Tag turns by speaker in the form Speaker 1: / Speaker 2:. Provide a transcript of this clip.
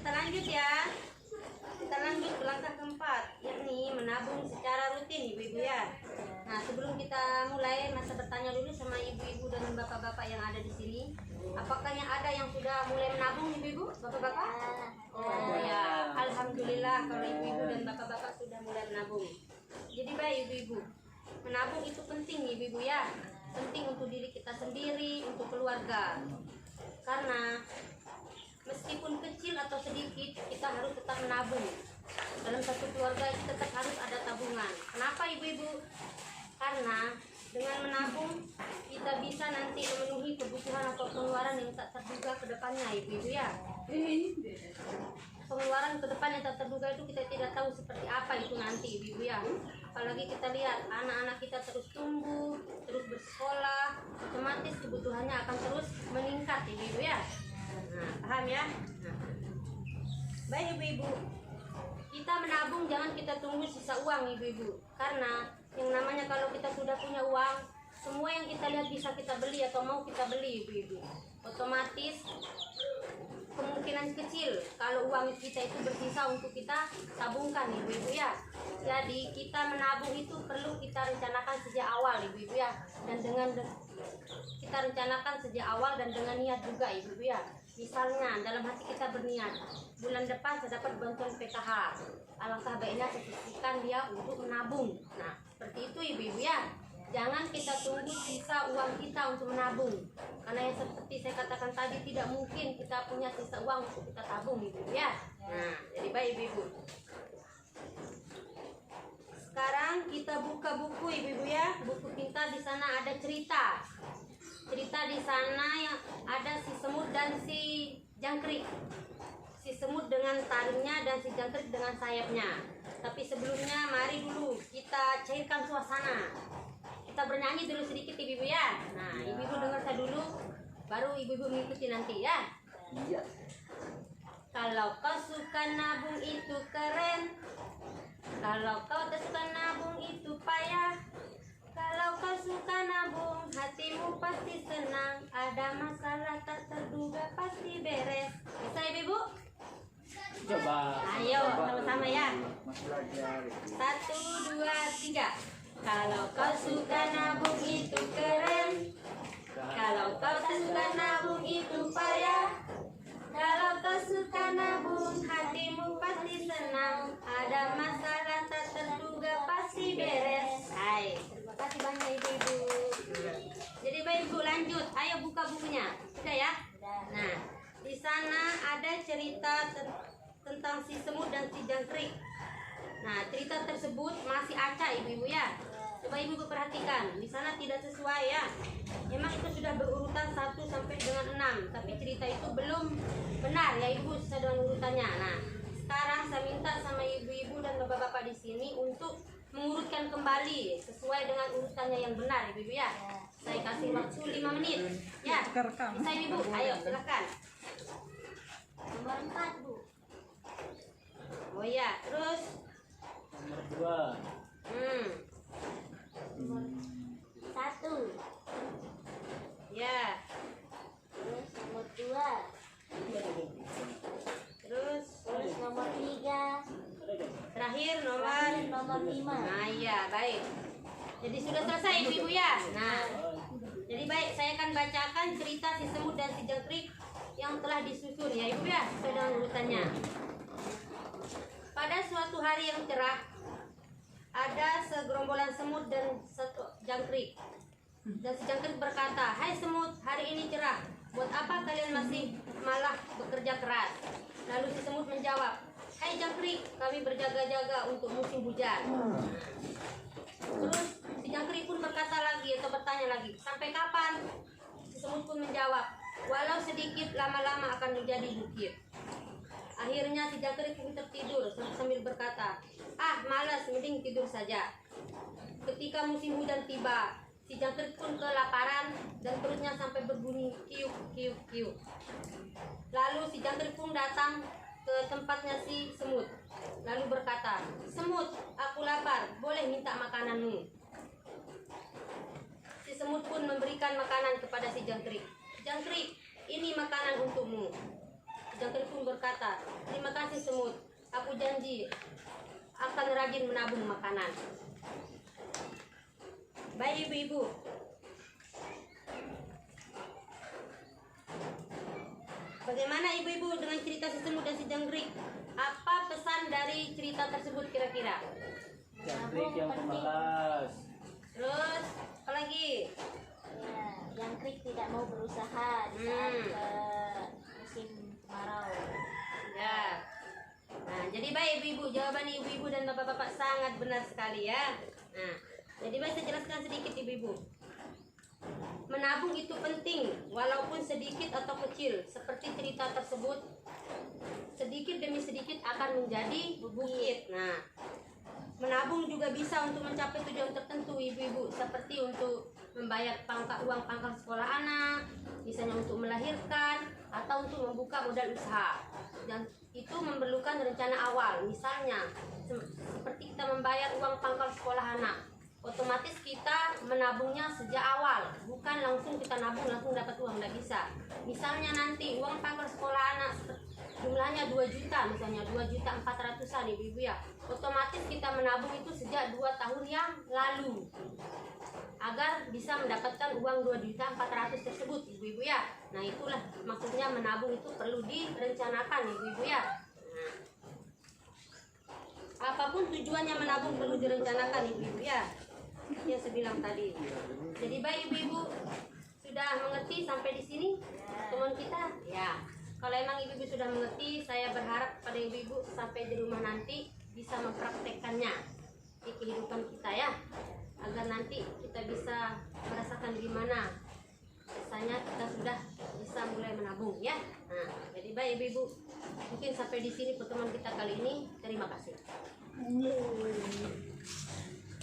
Speaker 1: kita lanjut ya. Kita lanjut ke langkah keempat, yakni menabung secara rutin ibu-ibu ya. Nah, sebelum kita mulai, masa bertanya dulu sama ibu-ibu dan bapak-bapak yang ada di sini. Apakah yang ada yang sudah mulai menabung ibu-ibu, bapak-bapak? Oh ya, alhamdulillah kalau ibu-ibu dan bapak-bapak sudah mulai menabung. Jadi baik ibu-ibu, menabung itu penting ibu-ibu ya. Penting untuk diri kita sendiri, untuk keluarga. Karena meskipun kecil atau sedikit, kita harus tetap menabung. Dalam satu keluarga tetap harus ada tabungan. Kenapa ibu-ibu? Karena dengan menabung kita bisa nanti memenuhi kebutuhan atau pengeluaran yang tak terduga ke depannya ibu-ibu ya. Pengeluaran ke depan yang tak terduga itu kita tidak tahu seperti apa itu nanti ibu-ibu ya. Apalagi kita lihat anak-anak kita terus tumbuh, terus bersekolah, otomatis kebutuhannya akan terus meningkat ibu-ibu ya. Nah, paham ya? Nah. Baik ibu-ibu, kita menabung jangan kita tunggu sisa uang ibu-ibu. Karena yang namanya kalau kita sudah punya uang, semua yang kita lihat bisa kita beli atau mau kita beli ibu-ibu. Otomatis kemungkinan kecil kalau uang kita itu bersisa untuk kita tabungkan ibu-ibu ya. Jadi kita menabung itu perlu kita rencanakan sejak awal ibu-ibu ya. Dan dengan kita rencanakan sejak awal dan dengan niat juga ibu-ibu ya. Misalnya dalam hati kita berniat, bulan depan saya dapat bantuan PKH. Alangkah baiknya saya sisihkan dia untuk menabung. Nah, seperti itu ibu-ibu ya. Jangan kita tunggu sisa uang kita untuk menabung. Karena yang seperti saya katakan tadi, tidak mungkin kita punya sisa uang untuk kita tabung ibu-ibu ya. Nah, jadi baik ibu-ibu. Sekarang kita buka buku ibu-ibu ya. Buku pintar, di sana ada cerita. Cerita di sana yang ada si semut dan si jangkrik. Si semut dengan taringnya dan si jangkrik dengan sayapnya. Tapi sebelumnya mari dulu kita cairkan suasana. Kita bernyanyi dulu sedikit ibu-ibu ya. Nah, ibu-ibu dengar saya dulu, baru ibu-ibu mengikuti nanti ya.
Speaker 2: Iya.
Speaker 1: Kalau kau suka nabung itu keren. Kalau kau tak suka nabung itu payah. Kalau kau suka nabung, hatimu pasti senang. Ada masalah tak terduga pasti beres. Bisa ibu-ibu?
Speaker 2: Coba.
Speaker 1: Ayo sama-sama ya.
Speaker 2: Mas belajar.
Speaker 1: 1, 2, 3. Kalau kau suka nabung itu keren. Kalau kau tak suka nabung itu payah. Kalau kau suka nabung, hatimu pasti senang. Ada masalah tak terduga pasti beres. Hai, terima kasih banyak ibu-ibu. Jadi baik ibu lanjut. Ayo buka bukunya. Sudah ya? Nah, di sana ada cerita tentang si semut dan si jangkrik. Nah, cerita tersebut masih acak ibu-ibu ya. Coba ibu-ibu perhatikan, di sana tidak sesuai ya. Memang itu sudah berurutan 1 sampai dengan 6, tapi cerita itu belum benar ya ibu sesuai dengan urutannya. Nah, sekarang saya minta sama ibu-ibu dan bapak-bapak di sini untuk mengurutkan kembali sesuai dengan urutannya yang benar ibu-ibu ya. Saya kasih waktu 5 menit. Ya. Bisa ibu, ayo silakan. Nomor 4 bu. Oh ya, terus
Speaker 2: Nomor 2.
Speaker 1: 1. Ya.
Speaker 3: Terus nomor 2.
Speaker 1: Terus
Speaker 3: Nomor 3.
Speaker 1: terakhir nomor
Speaker 3: 5.
Speaker 1: Nah iya baik. Jadi sudah selesai ibu-ibu ya. Nah, jadi baik saya akan bacakan cerita si semut dan si jangkrik yang telah disusun ya ibu ya, sesuai dengan urutannya. Pada suatu hari yang cerah, ada segerombolan semut dan satu jangkrik. Dan si jangkrik berkata, "Hai semut, hari ini cerah. Buat apa kalian masih malah bekerja keras?" Lalu si semut menjawab, "Hai jangkrik, kami berjaga-jaga untuk musim hujan." Terus si jangkrik pun berkata lagi atau bertanya lagi, "Sampai kapan?" Si semut pun menjawab, "Walau sedikit, lama-lama akan menjadi bukit." Akhirnya si jangkrik pun tertidur sambil berkata, "Ah, malas, mending tidur saja." Ketika musim hujan tiba, si jangkrik pun kelaparan dan perutnya sampai berbunyi kiuk kiuk kiuk. Lalu si jangkrik pun datang ke tempatnya si semut. Lalu berkata, "Semut, aku lapar, boleh minta makananmu?" Si semut pun memberikan makanan kepada si jangkrik. "Jangkrik, ini makanan untukmu." Si jangkrik pun berkata, terima kasih semut, aku janji akan rajin menabung makanan. Baik ibu-ibu, bagaimana ibu-ibu dengan cerita si semut dan si jangkrik? Apa pesan dari cerita tersebut kira-kira?
Speaker 2: Jangkrik yang pemalas.
Speaker 1: Terus apa lagi?
Speaker 3: Ya, jangkrik tidak mau berusaha di saat musim kemarau.
Speaker 1: Ya. Nah, jadi baik ibu-ibu, jawaban ibu-ibu dan bapak-bapak sangat benar sekali ya. Nah, jadi baik saya jelaskan sedikit ibu-ibu. Menabung itu penting, walaupun sedikit atau kecil. Seperti cerita tersebut, sedikit demi sedikit akan menjadi bukit. Nah, menabung juga bisa untuk mencapai tujuan tertentu ibu-ibu, seperti untuk membayar uang pangkal sekolah anak, misalnya untuk melahirkan atau untuk membuka modal usaha. Dan itu memerlukan rencana awal. Misalnya seperti kita membayar uang pangkal sekolah anak, otomatis kita menabungnya sejak awal, bukan langsung kita nabung langsung dapat uang, tidak bisa. Misalnya nanti uang pangkal sekolah anak jumlahnya 2 juta, misalnya 2.400.000 ibu-ibu ya, otomatis kita menabung itu sejak 2 tahun yang lalu agar bisa mendapatkan uang 2.400.000 tersebut ibu-ibu ya. Nah, itulah maksudnya menabung itu perlu direncanakan ibu-ibu ya. Nah, apapun tujuannya menabung perlu direncanakan ibu-ibu ya, yang saya bilang tadi. Jadi baik ibu-ibu, sudah mengerti sampai di sini teman kita ya. Kalau emang ibu-ibu sudah mengerti, saya berharap pada ibu-ibu sampai di rumah nanti bisa mempraktekkannya di kehidupan kita ya, agar nanti kita bisa merasakan gimana rasanya kita sudah bisa mulai menabung ya. Nah, jadi baik ibu-ibu, mungkin sampai di sini pertemuan kita kali ini. Terima kasih.